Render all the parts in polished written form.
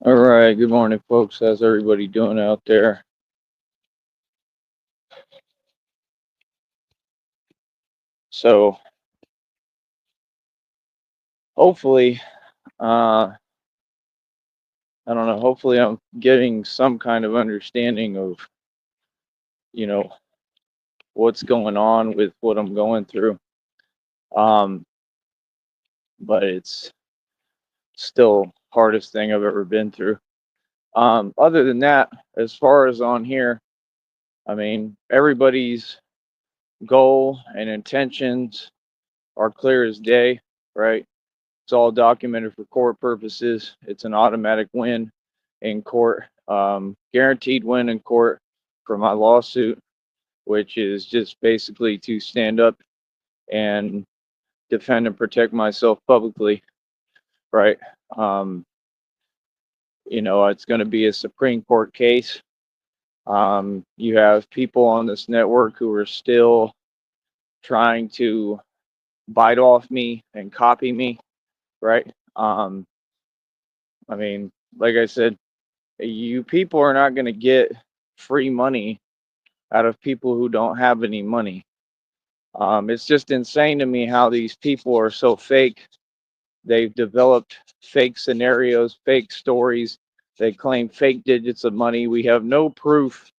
All right, good morning, folks. How's everybody doing out there? So, hopefully, uh, I don't know. Hopefully, I'm getting some kind of understanding of, you know, what's going on with what I'm going through. Um, but it's still hardest thing I've ever been through. Other than that, as far as on here, I mean, everybody's goal and intentions are clear as day, right? It's all documented for court purposes. It's an automatic win in court, guaranteed win in court for my lawsuit, which is just basically to stand up and defend and protect myself publicly, right? Um, it's going to be a Supreme Court case. You have people on this network who are still trying to bite off me and copy me, right? I mean, like I said, you people are not going to get free money out of people who don't have any money. It's just insane to me how these people are so fake. They've developed fake scenarios, fake stories. They claim fake digits of money. We have no proof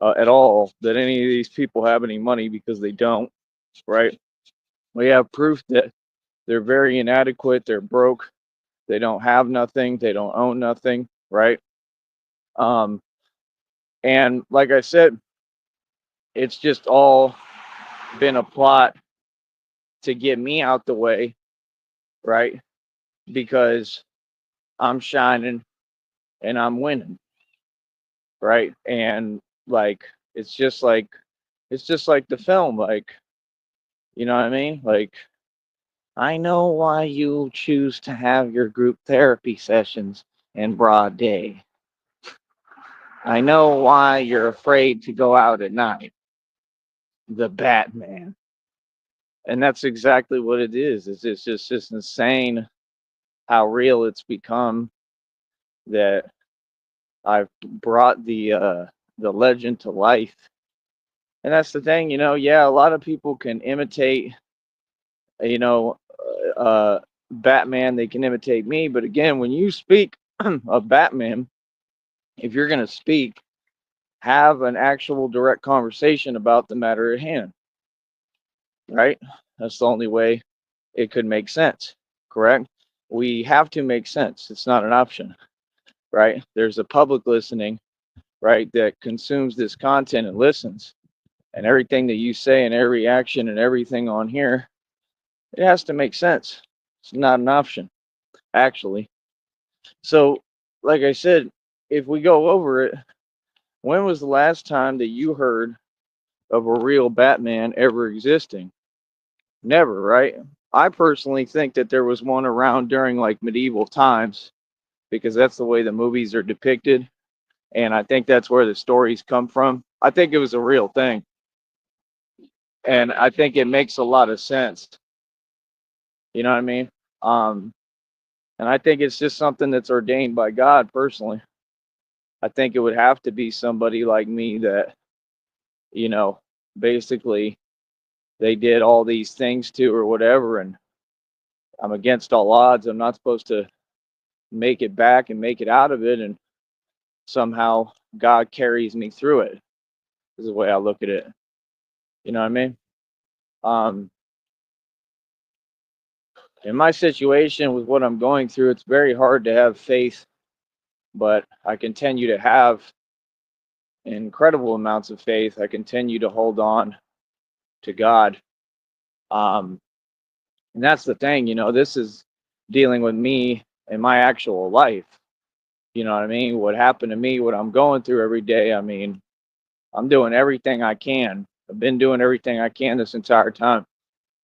at all that any of these people have any money because they don't, right? We have proof that they're very inadequate. They're broke. They don't have nothing. They don't own nothing, right? Um, and like I said, it's just all been a plot to get me out the way, right? Because I'm shining and I'm winning, right? And like it's just like it's just like the film, like you know what I mean? Like I know why you choose to have your group therapy sessions in broad day. I know why you're afraid to go out at night. The Batman. And that's exactly what it is. It's just insane how real it's become that I've brought the legend to life. And that's the thing, yeah, a lot of people can imitate, you know, Batman, they can imitate me, but again, when you speak of Batman, if you're going to speak, have an actual direct conversation about the matter at hand, right? That's the only way it could make sense, correct? We have to make sense. It's not an option, right? There's a public listening, right, that consumes this content and listens. And everything that you say and every action and everything on here, it has to make sense. It's not an option, actually. So, like I said, if we go over it, when was the last time that you heard of a real Batman ever existing? Never, right? I personally think that there was one around during like medieval times because that's the way the movies are depicted. And I think that's where the stories come from. I think it was a real thing. And I think it makes a lot of sense. You know what I mean? Um, and I think it's just something that's ordained by God personally. I think it would have to be somebody like me that, you know, basically they did all these things to or whatever. And I'm against all odds. I'm not supposed to make it back and make it out of it. And somehow God carries me through it, is the way I look at it. You know what I mean? Um, in my situation with what I'm going through, it's very hard to have faith, but I continue to have incredible amounts of faith. I continue to hold on to God. Um, and that's the thing, this is dealing with me and my actual life. You know what I mean? What happened to me, what I'm going through every day. I mean, I'm doing everything I can. I've been doing everything I can this entire time.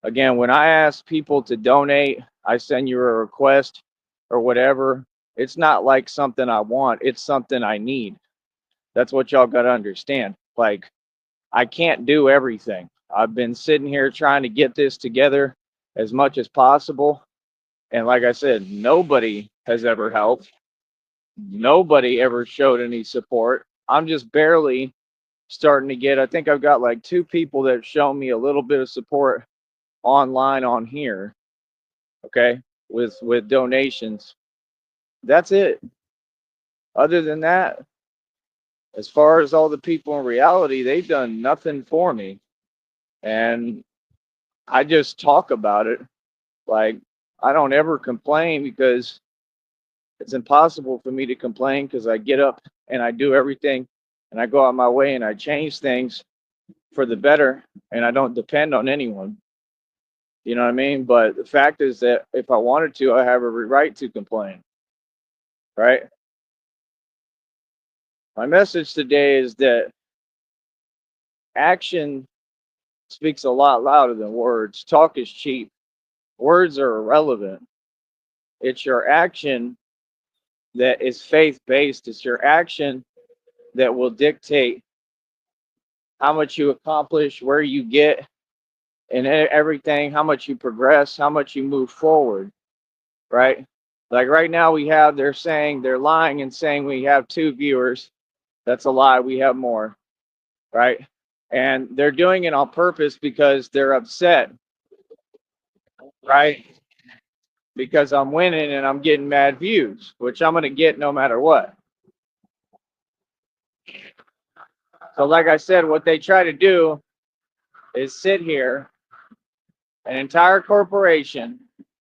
Again, when I ask people to donate, I send you a request or whatever. It's not like something I want, it's something I need. That's what y'all got to understand. Like, I can't do everything. I've been sitting here trying to get this together as much as possible. And like I said, nobody has ever helped. Nobody ever showed any support. I'm just barely starting to get, I think I've got like two people that show me a little bit of support online on here, okay, with donations. That's it. Other than that, as far as all the people in reality, they've done nothing for me. And I just talk about it. Like, I don't ever complain because it's impossible for me to complain because I get up and I do everything and I go out my way and I change things for the better and I don't depend on anyone. You know what I mean? But the fact is that if I wanted to, I have every right to complain, right? My message today is that action speaks a lot louder than words. Talk is cheap. Words are irrelevant. It's your action that is faith based. It's your action that will dictate how much you accomplish, where you get, and everything, how much you progress, how much you move forward, right? Like right now, they're saying, they're lying and saying we have 2 viewers. That's a lie. We have more, right? And they're doing it on purpose because they're upset, right? Because I'm winning and I'm getting mad views, which I'm going to get no matter what. So, like I said, what they try to do is sit here, an entire corporation,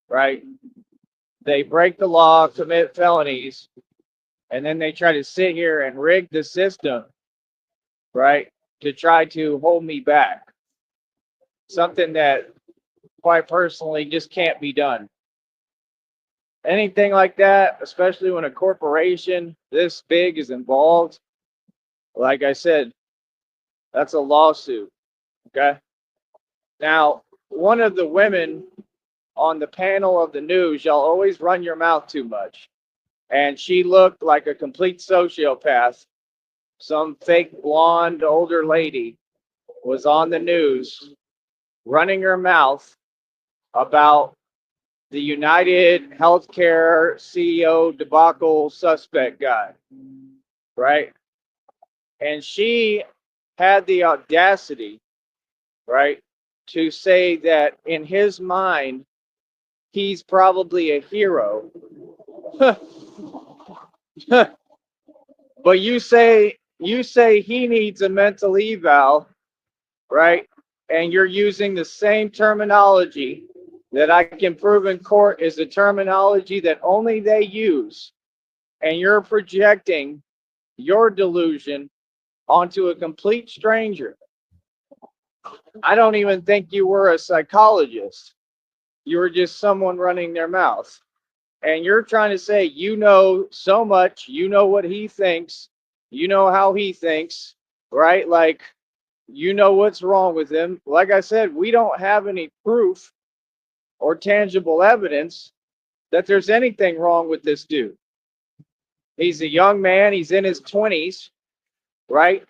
right? They break the law, commit felonies, and then they try to sit here and rig the system, right? To try to hold me back. Something that, quite personally, just can't be done. Anything like that, especially when a corporation this big is involved, like I said, that's a lawsuit. Okay. Now, one of the women on the panel of the news, y'all always run your mouth too much. And she looked like a complete sociopath. Some fake blonde older lady was on the news running her mouth about the United Healthcare CEO debacle suspect guy, right? And she had the audacity, right, to say that in his mind, he's probably a hero. But you say he needs a mental eval, right? And you're using the same terminology that I can prove in court is the terminology that only they use. And you're projecting your delusion onto a complete stranger. I don't even think you were a psychologist. You were just someone running their mouth. And you're trying to say you know so much, you know what he thinks, you know how he thinks, right? Like, you know what's wrong with him. Like I said, we don't have any proof or tangible evidence that there's anything wrong with this dude. He's a young man, he's in his 20s, right?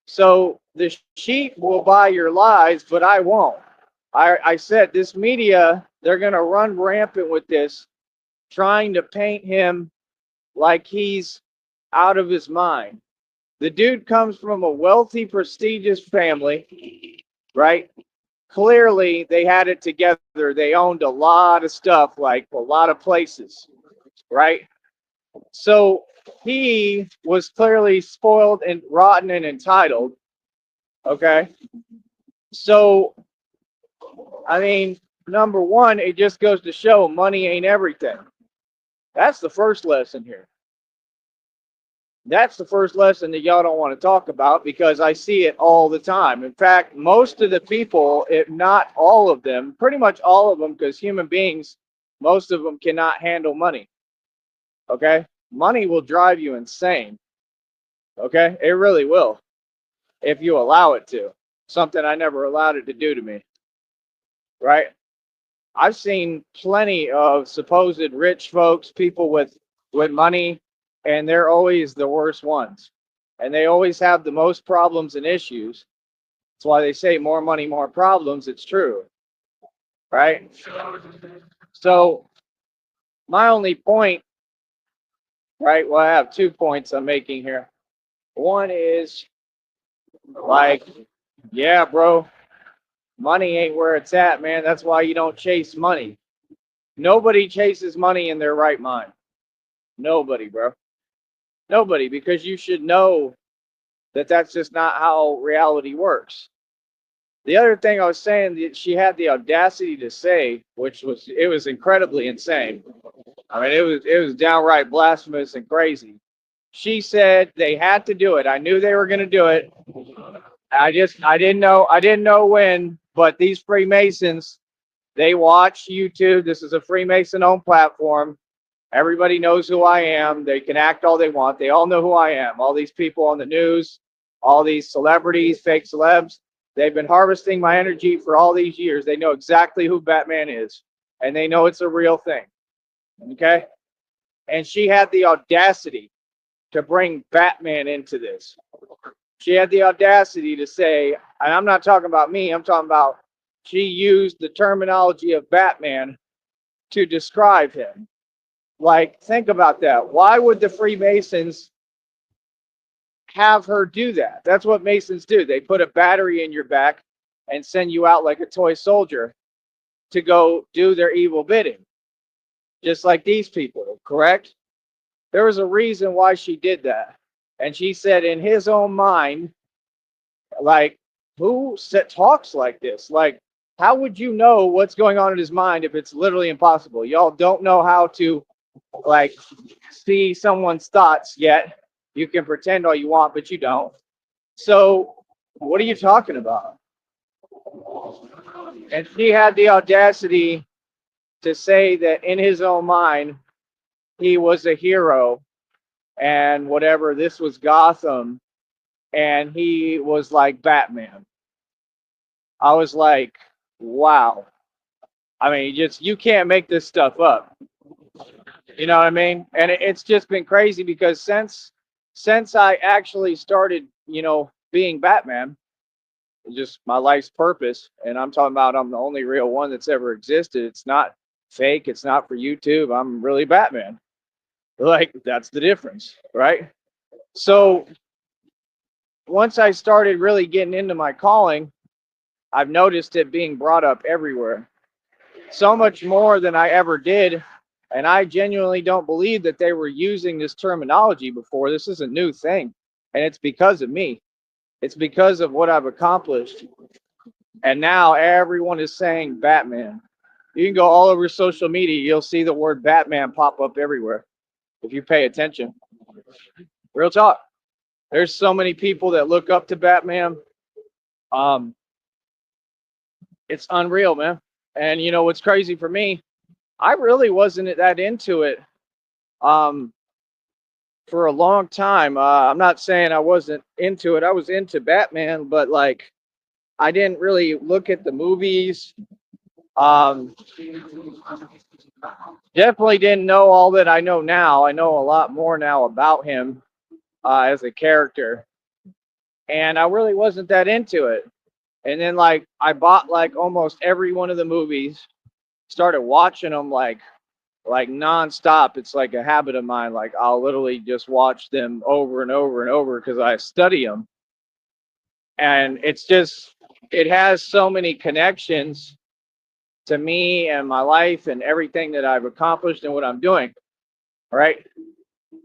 So the sheep will buy your lies, but I won't. I said this media, they're going to run rampant with this, trying to paint him like he's out of his mind. The dude comes from a wealthy, prestigious family, right? Clearly, they had it together. They owned a lot of stuff, like a lot of places, right? So he was clearly spoiled and rotten and entitled, okay? So, I mean, number one, it just goes to show money ain't everything. That's the first lesson here. That's the first lesson that y'all don't want to talk about because I see it all the time. In fact, most of the people, if not all of them, pretty much all of them, because human beings, most of them cannot handle money. Okay? Money will drive you insane. Okay? It really will if you allow it to. Something I never allowed it to do to me. Right? I've seen plenty of supposed rich folks, people with money, and they're always the worst ones. And they always have the most problems and issues. That's why they say more money, more problems. It's true. Right? So my only point right? Well, I have 2 points I'm making here. One is like, yeah, bro, money ain't where it's at, man. That's why you don't chase money. Nobody chases money in their right mind. Nobody, bro. Nobody, because you should know that that's just not how reality works. The other thing I was saying that she had the audacity to say, which was it was incredibly insane. I mean, it was downright blasphemous and crazy. She said they had to do it. I knew they were going to do it. I didn't know when, but these Freemasons, they watch YouTube. This is a Freemason owned platform. Everybody knows who I am. They can act all they want. They all know who I am. All these people on the news, all these celebrities, fake celebs, they've been harvesting my energy for all these years. They know exactly who Batman is, and they know it's a real thing. Okay? And she had the audacity to bring Batman into this. She had the audacity to say, and I'm not talking about me, I'm talking about she used the terminology of Batman to describe him. Like, think about that. Why would the Freemasons have her do that? That's what Masons do. They put a battery in your back and send you out like a toy soldier to go do their evil bidding, just like these people, correct? There was a reason why she did that. And she said, in his own mind, like, who talks like this? Like, how would you know what's going on in his mind if it's literally impossible? Y'all don't know how to, like, see someone's thoughts yet. You can pretend all you want, but you don't. So, what are you talking about? And she had the audacity to say that in his own mind, he was a hero and whatever, this was Gotham, and he was like Batman. I was like, wow. I mean, you can't make this stuff up. You know what I mean? And it's just been crazy because since I actually started, being Batman, just my life's purpose, and I'm talking about I'm the only real one that's ever existed. It's not fake. It's not for YouTube. I'm really Batman. Like, that's the difference, right? So once I started really getting into my calling, I've noticed it being brought up everywhere, so much more than I ever did. And I genuinely don't believe that they were using this terminology before. This is a new thing. And it's because of me, it's because of what I've accomplished. And now everyone is saying Batman. You can go all over social media, you'll see the word Batman pop up everywhere if you pay attention. Real talk. There's so many people that look up to Batman. Um, it's unreal, man. And you know what's crazy for me? I really wasn't that into it um, for a long time. I'm not saying I wasn't into it. I was into Batman, but like I didn't really look at the movies. Um, Definitely didn't know all that I know now. I know a lot more now about him as a character, and I really wasn't that into it. And then like I bought like almost every one of the movies, started watching them like nonstop. It's like a habit of mine. Like I'll literally just watch them over and over and over because I study them, and it has so many connections to me and my life and everything that I've accomplished and what I'm doing. Right,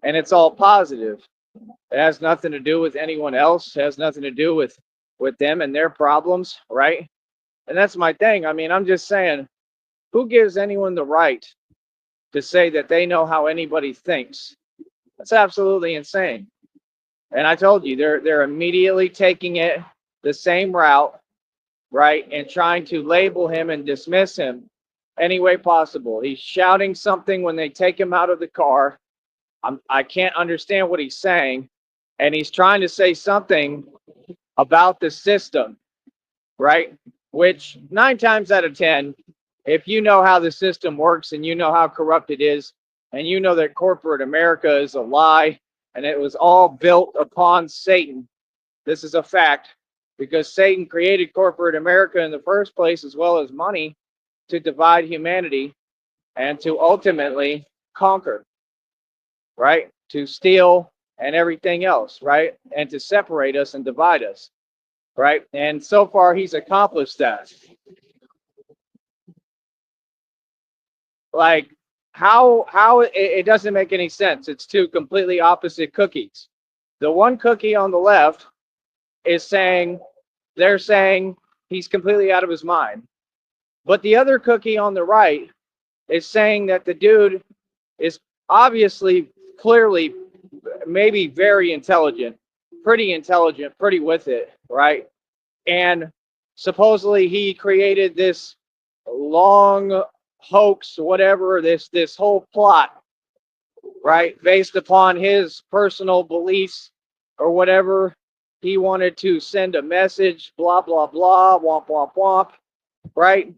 and it's all positive. It has nothing to do with anyone else. It has nothing to do with them and their problems. Right, and that's my thing. I mean, I'm just saying, who gives anyone the right to say that they know how anybody thinks? That's absolutely insane. And I told you, they're immediately taking it the same route, right, and trying to label him and dismiss him any way possible. He's shouting something when they take him out of the car. I can't understand what he's saying, and he's trying to say something about the system, right? Which 9 times out of 10, if you know how the system works and you know how corrupt it is, and you know that corporate America is a lie and it was all built upon Satan, this is a fact, because Satan created corporate America in the first place, as well as money, to divide humanity and to ultimately conquer, right? to steal, and everything else, right? And to separate us and divide us, right? And so far, he's accomplished that. Like, how it doesn't make any sense. It's two completely opposite cookies. The one cookie on the left is saying, they're saying he's completely out of his mind. But the other cookie on the right is saying that the dude is obviously, clearly, maybe very intelligent, pretty with it, right? And supposedly he created this long hoax, whatever, this whole plot, right, based upon his personal beliefs or whatever. He wanted to send a message, blah blah blah, womp womp womp, right?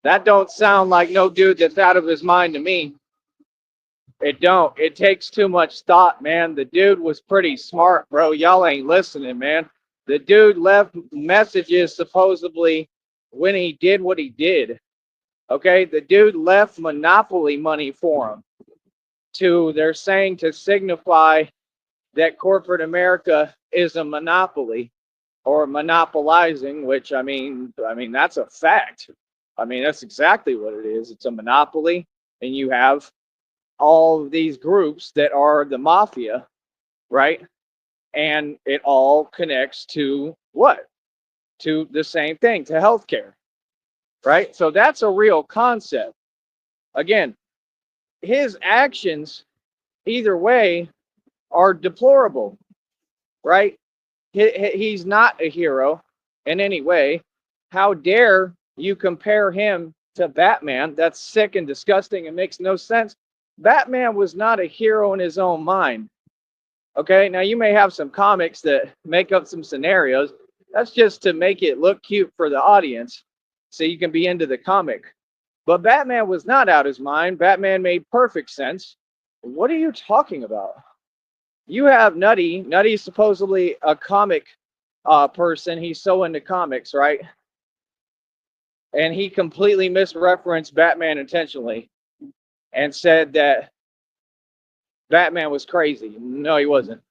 That don't sound like no dude that's out of his mind to me. It don't. It takes too much thought, man. The dude was pretty smart, bro. Y'all ain't listening, man. The dude left messages supposedly when he did what he did. Okay, the dude left Monopoly money for him they're saying, to signify that corporate America is a monopoly or monopolizing, which I mean that's a fact. I mean, that's exactly what it is. It's a monopoly, and you have all of these groups that are the mafia, right? And it all connects to what? To the same thing, to healthcare, right? So that's a real concept. Again, his actions, either way, are deplorable, right? He's not a hero in any way. How dare you compare him to Batman? That's sick and disgusting and makes no sense. Batman was not a hero in his own mind. Okay, now you may have some comics that make up some scenarios. That's just to make it look cute for the audience so you can be into the comic. But Batman was not out his mind. Batman made perfect sense. What are you talking about? You have Nutty. Nutty's supposedly a comic person. He's so into comics, right? And he completely misreferenced Batman intentionally and said that Batman was crazy. No, he wasn't.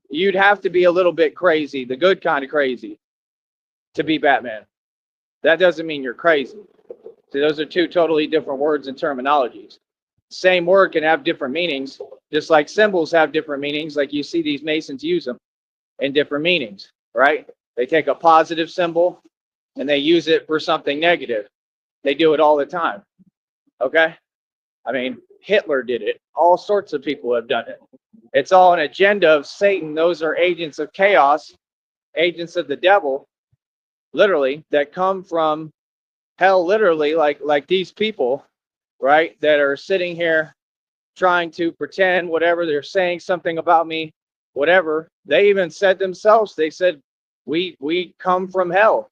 You'd have to be a little bit crazy, the good kind of crazy, to be Batman. That doesn't mean you're crazy. See, those are two totally different words and terminologies. Same word can have different meanings, just like symbols have different meanings. Like you see these Masons use them in different meanings, right? They take a positive symbol and they use it for something negative. They do it all the time. Okay? I mean, Hitler did it. All sorts of people have done it. It's all an agenda of Satan. Those are agents of chaos, agents of the devil, literally, that come from hell, literally, like these people, right, that are sitting here trying to pretend whatever they're saying something about me, whatever. They even said themselves, they said, we come from hell.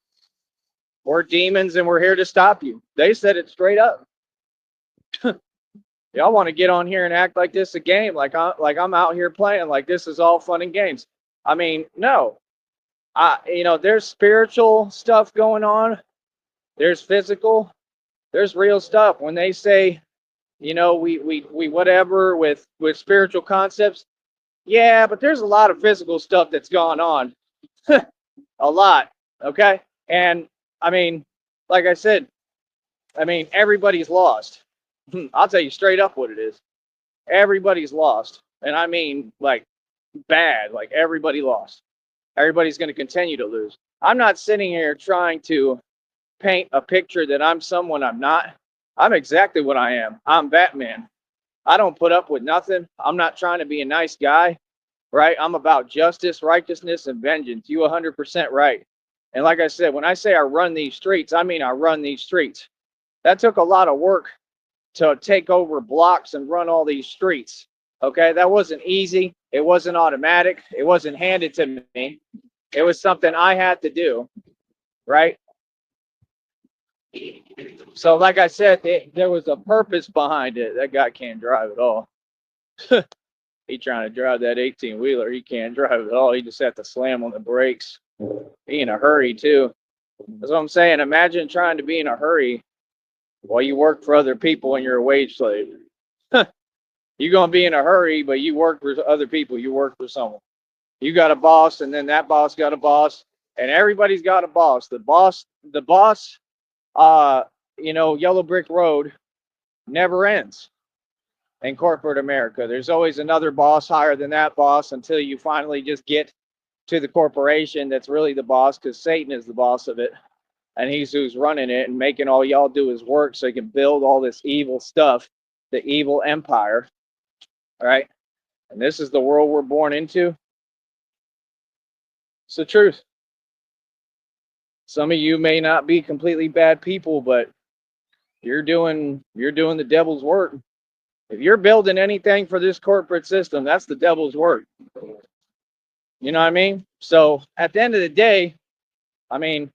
We're demons and we're here to stop you. They said it straight up. Y'all want to get on here and act like this a game, like I'm out here playing, like this is all fun and games. I mean, no. There's spiritual stuff going on. There's physical. There's real stuff. When they say, we whatever with spiritual concepts, yeah, but there's a lot of physical stuff that's gone on. A lot. Okay. And I mean, like I said, everybody's lost. I'll tell you straight up what it is. Everybody's lost. And I mean, like, bad. Like, everybody lost. Everybody's going to continue to lose. I'm not sitting here trying to paint a picture that I'm someone I'm not. I'm exactly what I am. I'm Batman. I don't put up with nothing. I'm not trying to be a nice guy, right? I'm about justice, righteousness, and vengeance. You 100% right. And like I said, when I say I run these streets, I mean I run these streets. That took a lot of work to take over blocks and run all these streets. Okay, that wasn't easy. It wasn't automatic. It wasn't handed to me. It was something I had to do, right? So, like I said, there was a purpose behind it. That guy can't drive at all. He trying to drive that 18-wheeler. He can't drive at all. He just had to slam on the brakes. Be in a hurry, too. That's what I'm saying. Imagine trying to be in a hurry while you work for other people and you're a wage slave. You're going to be in a hurry, but you work for other people. You work for someone. You got a boss, and then that boss got a boss, and everybody's got a boss. The boss, uh, Yellow Brick Road never ends in corporate America. There's always another boss higher than that boss until you finally just get to the corporation that's really the boss, because Satan is the boss of it, and he's who's running it and making all y'all do his work so he can build all this evil stuff, the evil empire. All right. And this is the world we're born into. It's the truth. Some of you may not be completely bad people, but you're doing the devil's work. If you're building anything for this corporate system, that's the devil's work. You know what I mean? So at the end of the day, I mean,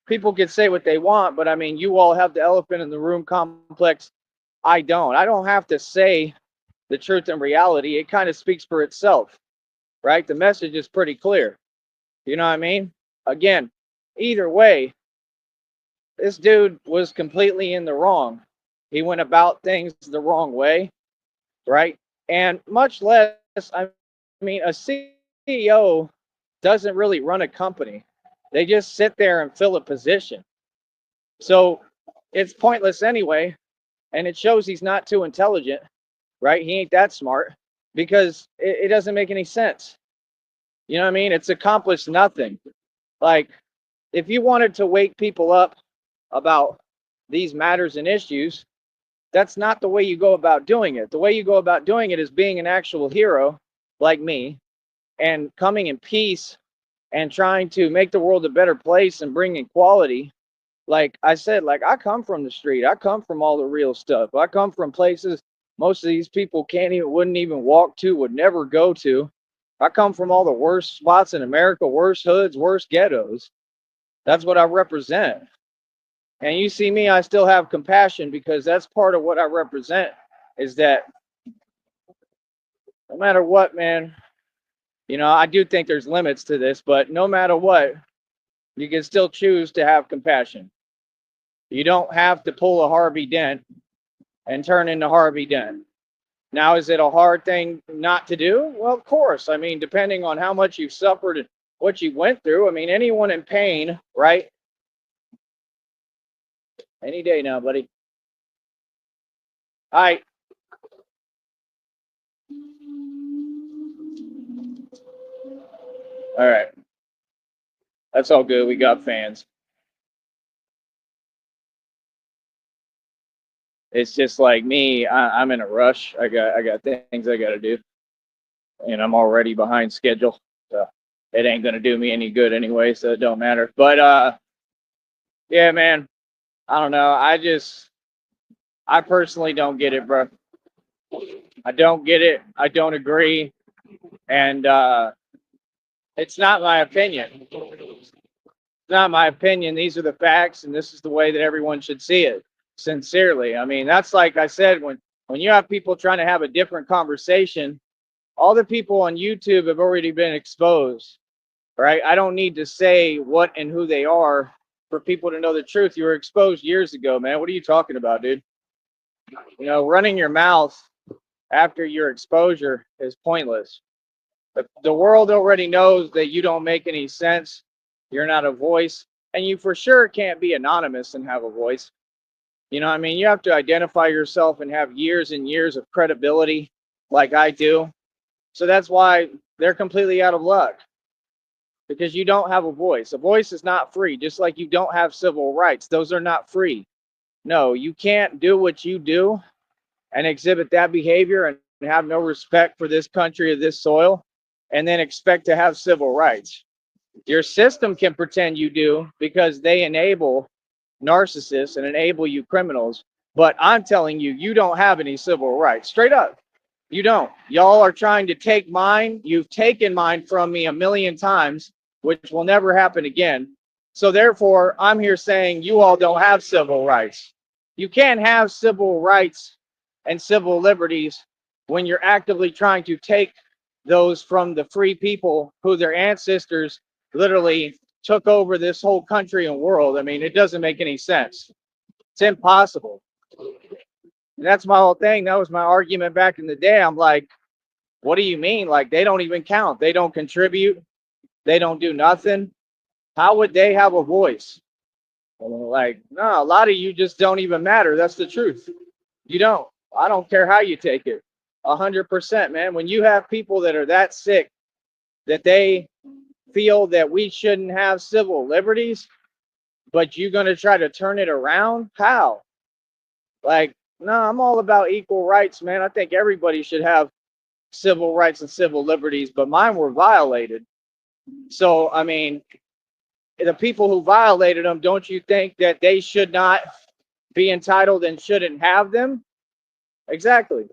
people can say what they want, but I mean, you all have the elephant in the room complex. I don't. I don't have to say the truth and reality. It kind of speaks for itself, right? The message is pretty clear. You know what I mean? Again, either way, this dude was completely in the wrong. He went about things the wrong way, right? And much less, I mean, a CEO doesn't really run a company. They just sit there and fill a position. So it's pointless anyway. And it shows he's not too intelligent, right? He ain't that smart, because it doesn't make any sense. You know what I mean? It's accomplished nothing. Like, if you wanted to wake people up about these matters and issues, that's not the way you go about doing it. The way you go about doing it is being an actual hero like me, and coming in peace and trying to make the world a better place and bring equality. Like I said, like, I come from the street. I come from all the real stuff. I come from places most of these people wouldn't even walk to, would never go to. I come from all the worst spots in America, worst hoods, worst ghettos. That's what I represent. And you see me, I still have compassion, because that's part of what I represent, is that no matter what, man, I do think there's limits to this, but no matter what, you can still choose to have compassion. You don't have to pull a Harvey Dent and turn into Harvey Dent. Now, is it a hard thing not to do? Well, of course. I mean, depending on how much you've suffered and what you went through. I mean, anyone in pain, right? Any day now, buddy. All right. All right. That's all good. We got fans. It's just like me. I'm in a rush. I got things I got to do, and I'm already behind schedule. So it ain't gonna do me any good anyway. So it don't matter. But yeah, man. I don't know. I personally don't get it, bro. I don't get it. I don't agree, and it's not my opinion. It's not my opinion. These are the facts, and this is the way that everyone should see it. Sincerely, I mean, that's like I said, when you have people trying to have a different conversation, all the people on YouTube have already been exposed, right? I don't need to say what and who they are for people to know the truth. You were exposed years ago, man. What are you talking about, dude? Running your mouth after your exposure is pointless. The world already knows that you don't make any sense. You're not a voice, and you for sure can't be anonymous and have a voice. You know what I mean? You have to identify yourself and have years and years of credibility like I do. So that's why they're completely out of luck, because you don't have a voice. A voice is not free, just like you don't have civil rights. Those are not free. No, you can't do what you do and exhibit that behavior and have no respect for this country or this soil and then expect to have civil rights. Your system can pretend you do, because they enable narcissists and enable you criminals. But I'm telling you, you don't have any civil rights. Straight up. You don't. Y'all are trying to take mine. You've taken mine from me a million times, which will never happen again. So therefore, I'm here saying you all don't have civil rights. You can't have civil rights and civil liberties when you're actively trying to take those from the free people who their ancestors literally took over this whole country and world. I mean, it doesn't make any sense. It's impossible. And that's my whole thing. That was my argument back in the day. I'm like, what do you mean? Like, they don't even count. They don't contribute. They don't do nothing. How would they have a voice? And they're like, no, a lot of you just don't even matter. That's the truth. You don't. I don't care how you take it. 100%, man. When you have people that are that sick that they feel that we shouldn't have civil liberties, but you're going to try to turn it around? How? Like, no, I'm all about equal rights, man. I think everybody should have civil rights and civil liberties, but mine were violated. So, I mean, the people who violated them, don't you think that they should not be entitled and shouldn't have them? Exactly.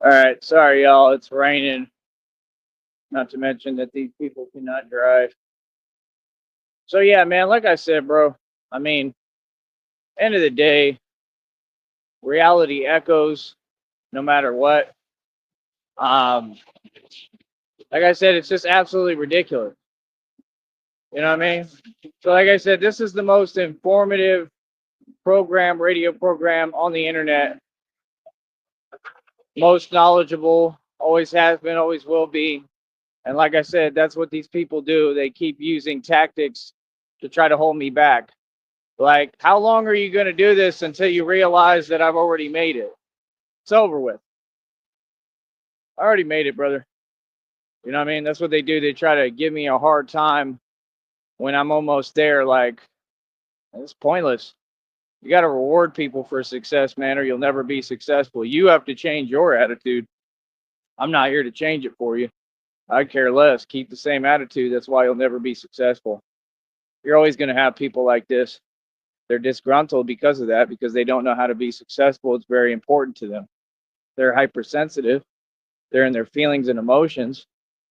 All right, sorry y'all, it's raining. Not to mention that these people cannot drive. So yeah, man, like I said, bro, I mean, end of the day, reality echoes no matter what. Um, like I said, it's just absolutely ridiculous. You know what I mean? So like I said, this is the most informative program, radio program on the internet. Most knowledgeable, always has been, always will be. And like I said, that's what these people do. They keep using tactics to try to hold me back. Like, how long are you going to do this until you realize that I've already made it? It's over with. I already made it, brother. You know what I mean? That's what they do. They try to give me a hard time when I'm almost there. Like, it's pointless. You got to reward people for success, man, or you'll never be successful. You have to change your attitude. I'm not here to change it for you. I care less. Keep the same attitude. That's why you'll never be successful. You're always going to have people like this. They're disgruntled because of that, because they don't know how to be successful. It's very important to them. They're hypersensitive. They're in their feelings and emotions,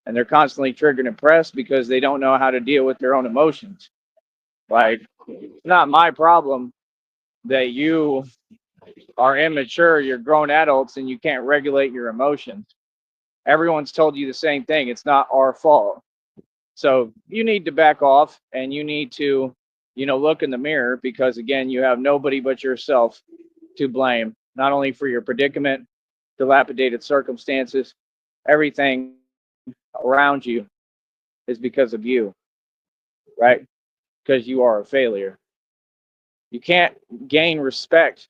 and they're constantly triggered and pressed because they don't know how to deal with their own emotions. Like, it's not my problem that you are immature, you're grown adults, and you can't regulate your emotions. Everyone's told you the same thing. It's not our fault. So you need to back off, and you need to, look in the mirror, because again, you have nobody but yourself to blame, not only for your predicament, dilapidated circumstances, everything around you is because of you, right? Because you are a failure. You can't gain respect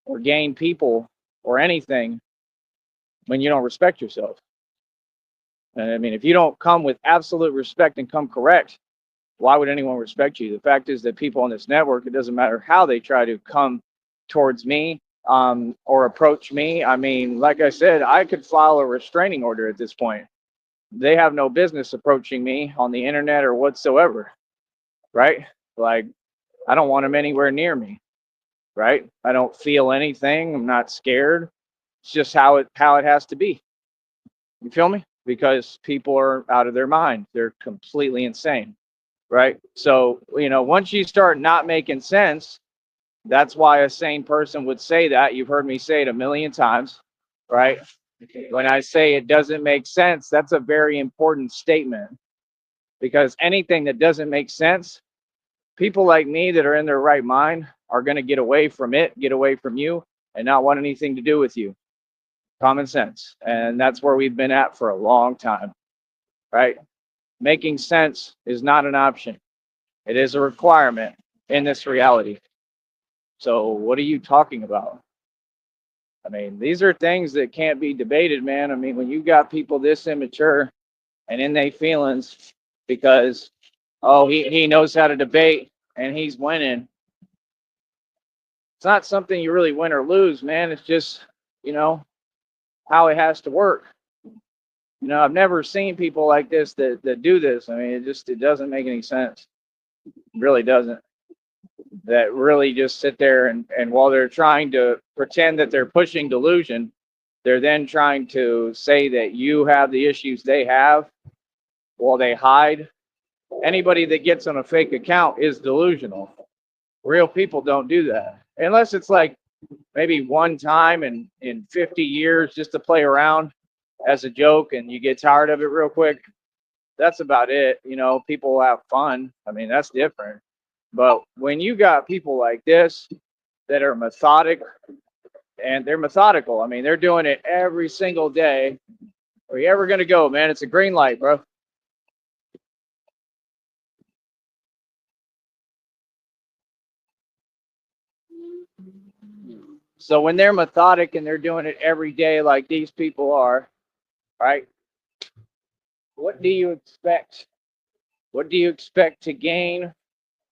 or gain people or anything when you don't respect yourself. And I mean, if you don't come with absolute respect and come correct, why would anyone respect you? The fact is that people on this network, it doesn't matter how they try to come towards me or approach me. I mean, like I said, I could file a restraining order at this point. They have no business approaching me on the internet or whatsoever, right? Like, I don't want them anywhere near me, right? I don't feel anything. I'm not scared. It's just how it has to be. You feel me? Because people are out of their mind. They're completely insane, right? So, once you start not making sense, that's why a sane person would say that. You've heard me say it a million times, right? When I say it doesn't make sense, that's a very important statement, because anything that doesn't make sense, people like me that are in their right mind are going to get away from it, get away from you, and not want anything to do with you. Common sense. And that's where we've been at for a long time, right? Making sense is not an option, it is a requirement in this reality. So, what are you talking about? I mean, these are things that can't be debated, man. I mean, when you got people this immature and in their feelings because, oh, he knows how to debate and he's winning, it's not something you really win or lose, man. It's just, you know, how it has to work. I've never seen people like this that do this. I mean, it doesn't make any sense. It really doesn't. That really just sit there and while they're trying to pretend that they're pushing delusion, they're then trying to say that you have the issues they have while they hide. Anybody that gets on a fake account is delusional. Real people don't do that. Unless it's like maybe one time in 50 years just to play around as a joke and you get tired of it real quick. That's about it. People have fun. I mean, that's different. But when you got people like this that are methodic, and they're methodical, I mean, they're doing it every single day. Are you ever going to go, man? It's a green light, bro. So when they're methodic and they're doing it every day like these people are, right? What do you expect? What do you expect to gain?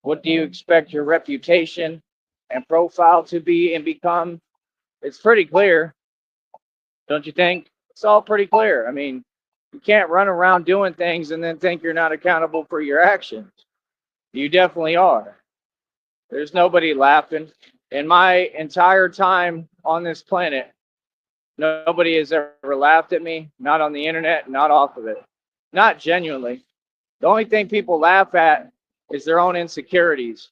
What do you expect your reputation and profile to be and become? It's pretty clear, don't you think? It's all pretty clear. I mean, you can't run around doing things and then think you're not accountable for your actions. You definitely are. There's nobody laughing. In my entire time on this planet, Nobody has ever laughed at me, not on the internet, not off of it, not genuinely. The only thing people laugh at is their own insecurities.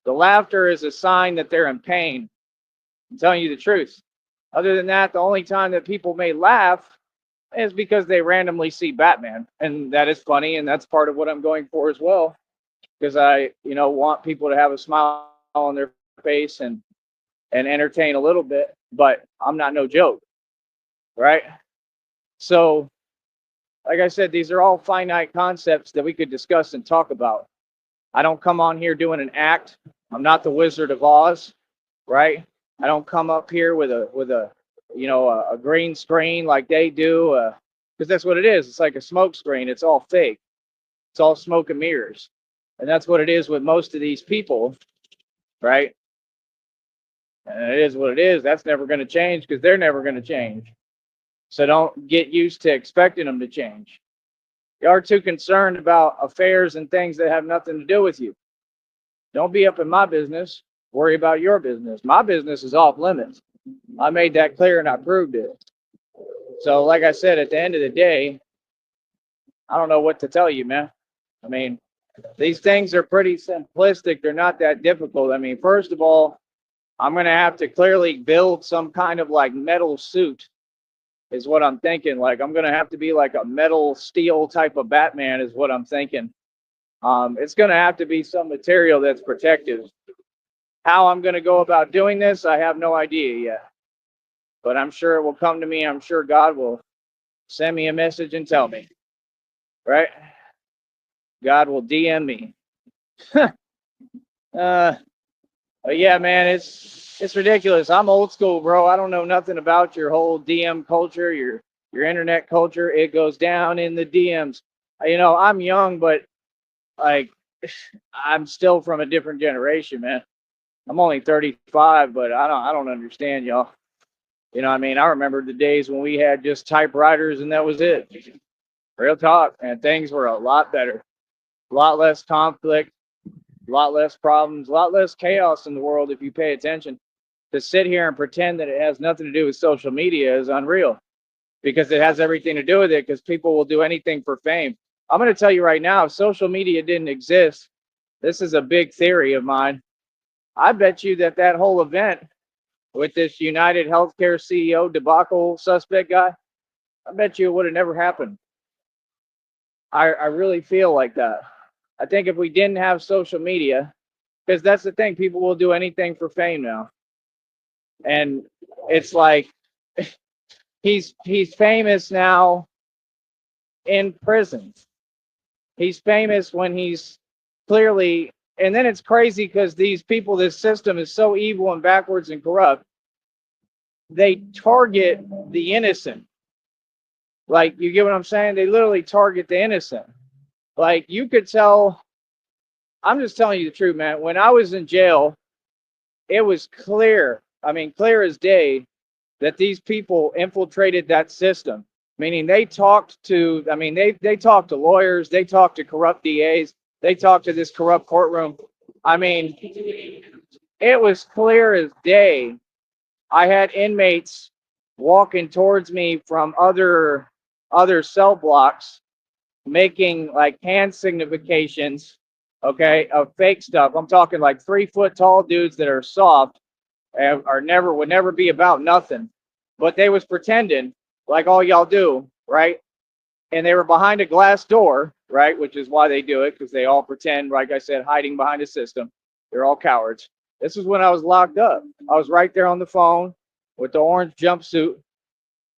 The laughter is a sign that they're in pain. I'm telling you the truth. Other than that, the only time that people may laugh is because they randomly see Batman. And that is funny. And that's part of what I'm going for as well. Because I, want people to have a smile on their face and entertain a little bit. But I'm not no joke. Right? So, like I said, these are all finite concepts that we could discuss and talk about. I don't come on here doing an act. I'm not the Wizard of Oz, right? I don't come up here with a green screen like they do, because that's what it is. It's like a smoke screen. It's all fake. It's all smoke and mirrors, and that's what it is with most of these people, right? And it is what it is. That's never going to change because they're never going to change. So don't get used to expecting them to change. You are too concerned about affairs and things that have nothing to do with you. Don't be up in my business. Worry about your business. My business is off limits. I made that clear and I proved it. So, like I said, at the end of the day, I don't know what to tell you, man. I mean, these things are pretty simplistic. They're not that difficult. I mean, first of all, I'm going to have to clearly build some kind of like metal suit is what I'm thinking. Like, I'm going to have to be like a metal steel type of Batman is what I'm thinking. It's going to have to be some material that's protective. How I'm going to go about doing this, I have no idea yet. But I'm sure it will come to me. I'm sure God will send me a message and tell me. Right? God will DM me. But yeah, man, it's ridiculous. I'm old school, bro. I don't know nothing about your whole DM culture, your internet culture. It goes down in the DMs. I'm young, but like I'm still from a different generation, man. I'm only 35, but I don't understand, y'all. You know what I mean? I remember the days when we had just typewriters and that was it. Real talk, and things were a lot better. A lot less conflict, a lot less problems, a lot less chaos in the world if you pay attention. To sit here and pretend that it has nothing to do with social media is unreal, because it has everything to do with it, because people will do anything for fame. I'm going to tell you right now, if social media didn't exist, this is a big theory of mine. I bet you that whole event with this United Healthcare CEO debacle suspect guy, I bet you it would have never happened. I really feel like that. I think if we didn't have social media, because that's the thing, people will do anything for fame now. And it's like he's famous now in prison. He's famous when he's clearly, and then it's crazy because these people, this system is so evil and backwards and corrupt. They target the innocent. Like, you get what I'm saying? They literally target the innocent. Like, you could tell, I'm just telling you the truth, man. When I was in jail, it was clear, clear as day, that these people infiltrated that system. Meaning they talked to, they talked to lawyers, they talked to corrupt DAs, they talked to this corrupt courtroom. It was clear as day. I had inmates walking towards me from other cell blocks, making like hand significations, okay, of fake stuff. I'm talking like 3 foot tall dudes that are soft and would never be about nothing, but they was pretending like all y'all do, right? And they were behind a glass door, right? Which is why they do it, because they all pretend, like I said, hiding behind a system. They're all cowards. This is when I was locked up. I was right there on the phone with the orange jumpsuit.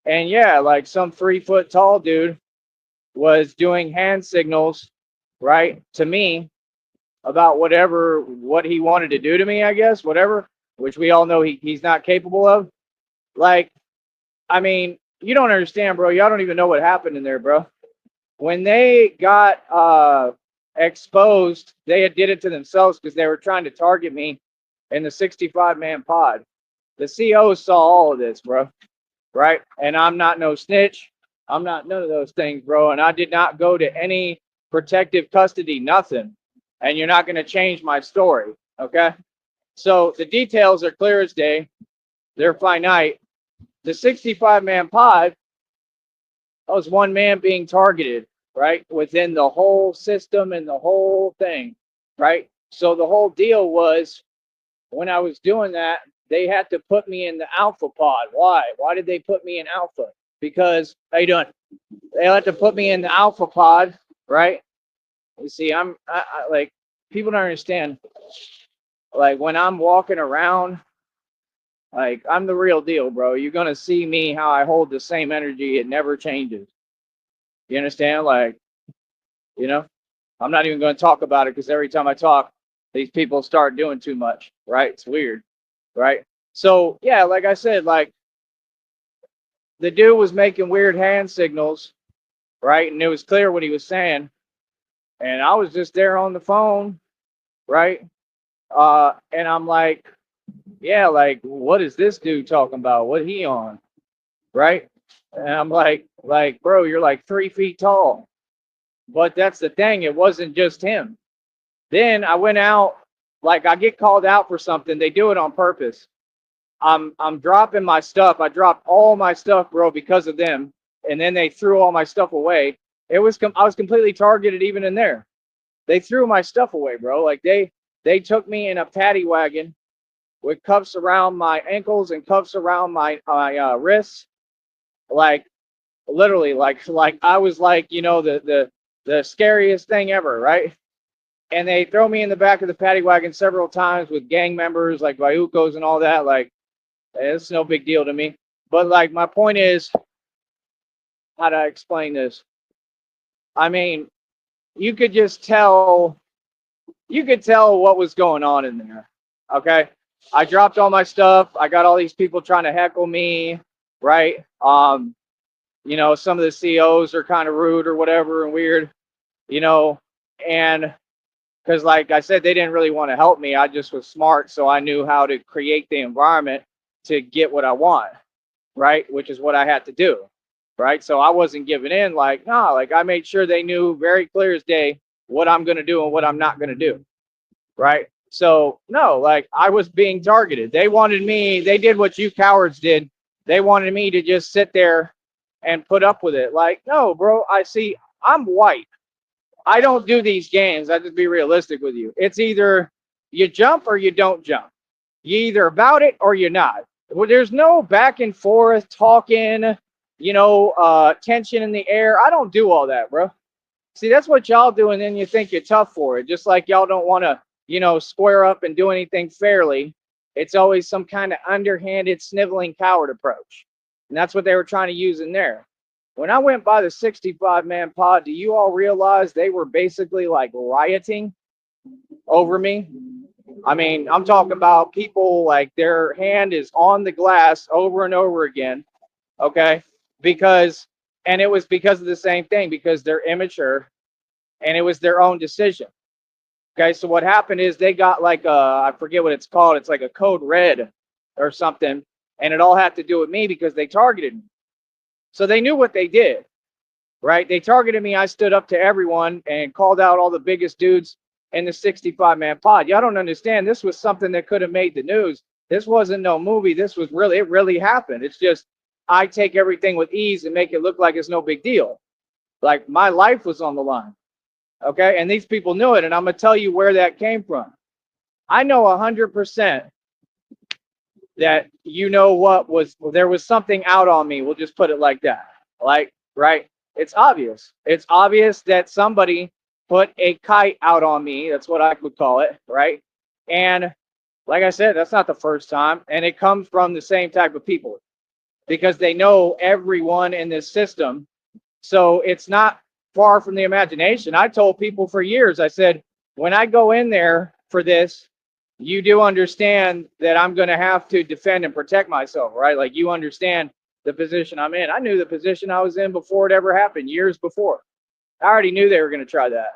And yeah, like some 3 foot tall dude was doing hand signals, right, to me about what he wanted to do to me, I guess, whatever, which we all know he's not capable of. Like, you don't understand, bro. Y'all don't even know what happened in there, bro. When they got exposed, they did it to themselves because they were trying to target me in the 65-man pod. The CO saw all of this, bro. Right? And I'm not no snitch. I'm not none of those things, bro. And I did not go to any protective custody, nothing. And you're not going to change my story, okay? So the details are clear as day. They're finite. the 65-man pod, that was one man being targeted, right? Within the whole system and the whole thing, right? So the whole deal was when I was doing that, they had to put me in the alpha pod. Why? Why did they put me in alpha? Because, how you doing? They had to put me in the alpha pod, right? You see, I like, people don't understand. Like, when I'm walking around, like, I'm the real deal, bro. You're gonna see me how I hold the same energy. It never changes. You understand? Like, you know, I'm not even going to talk about it because every time I talk, these people start doing too much, right? It's weird, right? So, yeah, like I said, like, the dude was making weird hand signals, right? And it was clear what he was saying. And I was just there on the phone, right? And I'm like, yeah, like, what is this dude talking about? What he on, right? And I'm like, bro, you're like 3 feet tall. But that's the thing. It wasn't just him. Then I went out, like, I get called out for something. They do it on purpose. I'm dropping my stuff. I dropped all my stuff, bro, because of them. And then they threw all my stuff away. I was completely targeted even in there. They threw my stuff away, bro. Like, they took me in a paddy wagon with cuffs around my ankles and cuffs around my wrists, like, literally, like I was like, you know, the scariest thing ever, right? And they throw me in the back of the paddy wagon several times with gang members like Vayucos and all that. Like, it's no big deal to me. But, like, my point is, how do I explain this? I mean, you could just tell, you could tell what was going on in there. Okay. I dropped all my stuff. I got all these people trying to heckle me, right? You know, some of the CEOs are kind of rude or whatever and weird, you know, and because, like I said, they didn't really want to help me. I just was smart, so I knew how to create the environment to get what I want, right? Which is what I had to do, right? So I wasn't giving in. Like, nah, like, I made sure they knew very clear as day what I'm going to do and what I'm not going to do, right? So, no, like, I was being targeted. They wanted me, they did what you cowards did. They wanted me to just sit there and put up with it. Like, no, bro, I'm white. I don't do these games. I just be realistic with you. It's either you jump or you don't jump. You either about it or you're not. Well, there's no back and forth talking, you know, tension in the air. I don't do all that, bro. See, that's what y'all do, and then you think you're tough for it. Just like y'all don't want to, you know, square up and do anything fairly. It's always some kind of underhanded, sniveling coward approach. And that's what they were trying to use in there. When I went by the 65-man pod, do you all realize they were basically like rioting over me? I mean, I'm talking about people like their hand is on the glass over and over again, okay? Because, and it was because of the same thing, because they're immature and it was their own decision. Okay, so what happened is they got like I forget what it's called. It's like a code red or something, and it all had to do with me because they targeted me. So they knew what they did, right? They targeted me. I stood up to everyone and called out all the biggest dudes in the 65-man pod. Y'all don't understand. This was something that could have made the news. This wasn't no movie. This was really, it really happened. It's just, I take everything with ease and make it look like it's no big deal. Like, my life was on the line. Okay. And these people knew it. And I'm going to tell you where that came from. I know 100% that, you know, what was, there was something out on me. We'll just put it like that. Like, right. It's obvious. It's obvious that somebody put a kite out on me. That's what I would call it. Right. And like I said, that's not the first time. And it comes from the same type of people because they know everyone in this system. So it's not far from the imagination. I told people for years, I said, when I go in there for this, you do understand that I'm going to have to defend and protect myself, right? Like, you understand the position I'm in. I knew the position I was in before it ever happened, years before. I already knew they were going to try that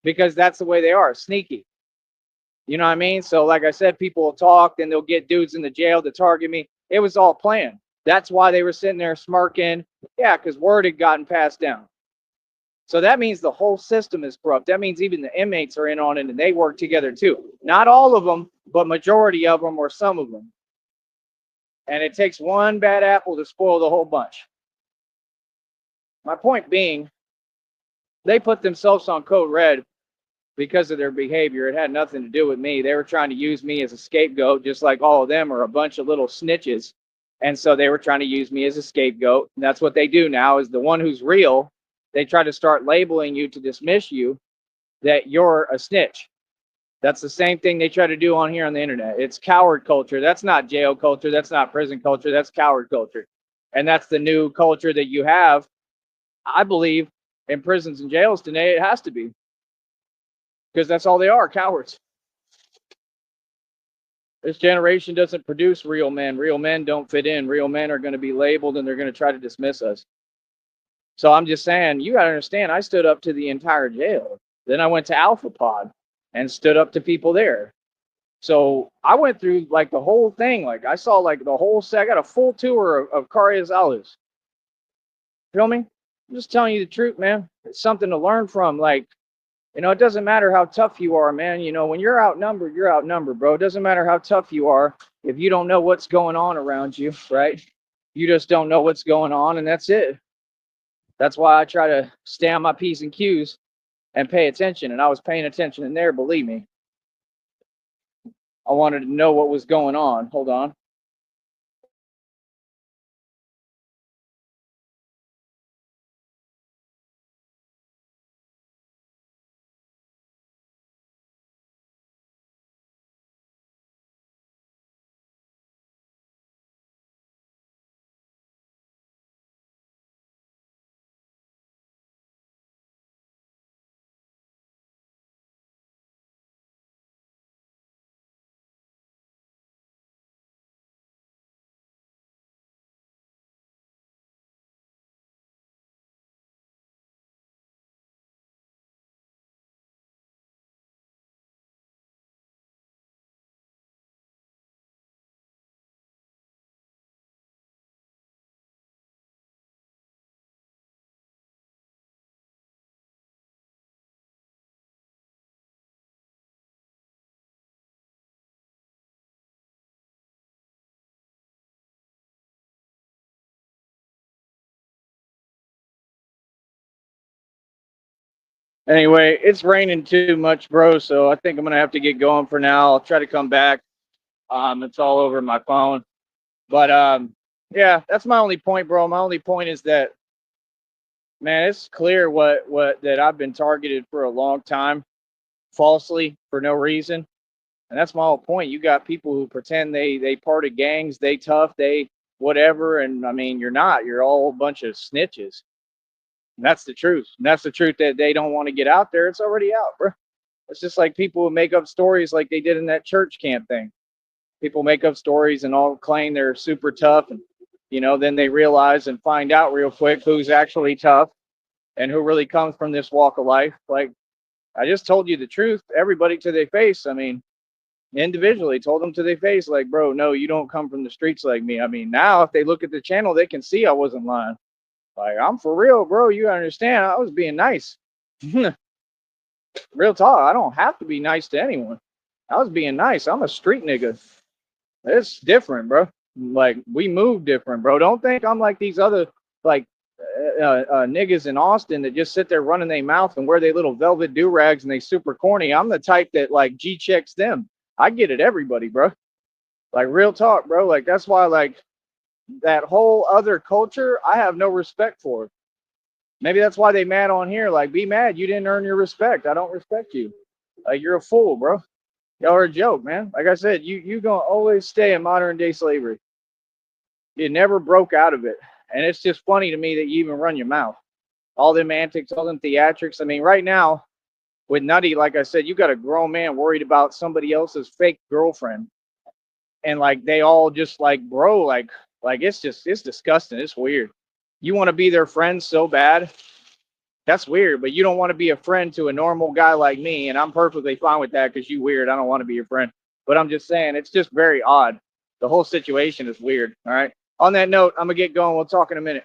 because that's the way they are, sneaky. You know what I mean? So like I said, people will talk and they'll get dudes in the jail to target me. It was all planned. That's why they were sitting there smirking. Yeah, because word had gotten passed down. So that means the whole system is corrupt. That means even the inmates are in on it and they work together too. Not all of them, but majority of them or some of them. And it takes one bad apple to spoil the whole bunch. My point being, they put themselves on code red because of their behavior. It had nothing to do with me. They were trying to use me as a scapegoat, just like all of them are a bunch of little snitches. And so they were trying to use me as a scapegoat. And that's what they do now, is the one who's real, they try to start labeling you to dismiss you that you're a snitch. That's the same thing they try to do on here on the internet. It's coward culture. That's not jail culture. That's not prison culture. That's coward culture. And that's the new culture that you have, I believe, in prisons and jails today. It has to be, because that's all they are, cowards. This generation doesn't produce real men. Real men don't fit in. Real men are going to be labeled, and they're going to try to dismiss us. So I'm just saying, you got to understand, I stood up to the entire jail. Then I went to Alpha Pod and stood up to people there. So I went through like the whole thing. Like I saw like the whole set. I got a full tour of Carias Alus. Feel me? I'm just telling you the truth, man. It's something to learn from. Like, you know, it doesn't matter how tough you are, man. You know, when you're outnumbered, bro. It doesn't matter how tough you are if you don't know what's going on around you, right? You just don't know what's going on, and that's it. That's why I try to stay on my P's and Q's and pay attention. And I was paying attention in there, believe me. I wanted to know what was going on. Hold on. Anyway, it's raining too much, bro. So I think I'm gonna have to get going for now. I'll try to come back. It's all over my phone. But yeah, that's my only point, bro. My only point is that, man, it's clear what that I've been targeted for a long time, falsely, for no reason. And that's my whole point. You got people who pretend they part of gangs, they tough, they whatever, and I mean, you're not. You're all a bunch of snitches. And that's the truth. And that's the truth that they don't want to get out there. It's already out, bro. It's just like people who make up stories like they did in that church camp thing. People make up stories and all claim they're super tough, and you know, then they realize and find out real quick who's actually tough and who really comes from this walk of life. Like I just told you the truth, everybody to their face. I mean, individually told them to their face, like, bro, no, you don't come from the streets like me. I mean, now if they look at the channel, they can see I wasn't lying. Like, I'm for real, bro. You understand? I was being nice. Real talk. I don't have to be nice to anyone. I was being nice. I'm a street nigga. It's different, bro. Like, we move different, bro. Don't think I'm like these other, like, niggas in Austin that just sit there running their mouth and wear their little velvet do-rags and they super corny. I'm the type that, like, G-checks them. I get it, everybody, bro. Like, real talk, bro. Like, that's why, like, that whole other culture, I have no respect for. Maybe that's why they mad on here. Like, be mad. You didn't earn your respect. I don't respect you. Like, you're a fool, bro. Y'all are a joke, man. Like I said, you gonna always stay in modern day slavery. You never broke out of it. And it's just funny to me that you even run your mouth. All them antics, all them theatrics. I mean, right now, with Nutty, like I said, you got a grown man worried about somebody else's fake girlfriend. And like they all just like, bro, like it's disgusting. It's weird. You want to be their friend so bad. That's weird, but you don't want to be a friend to a normal guy like me, and I'm perfectly fine with that because you weird. I don't want to be your friend. But I'm just saying, it's just very odd. The whole situation is weird. All right. On that note, I'm gonna get going. We'll talk in a minute.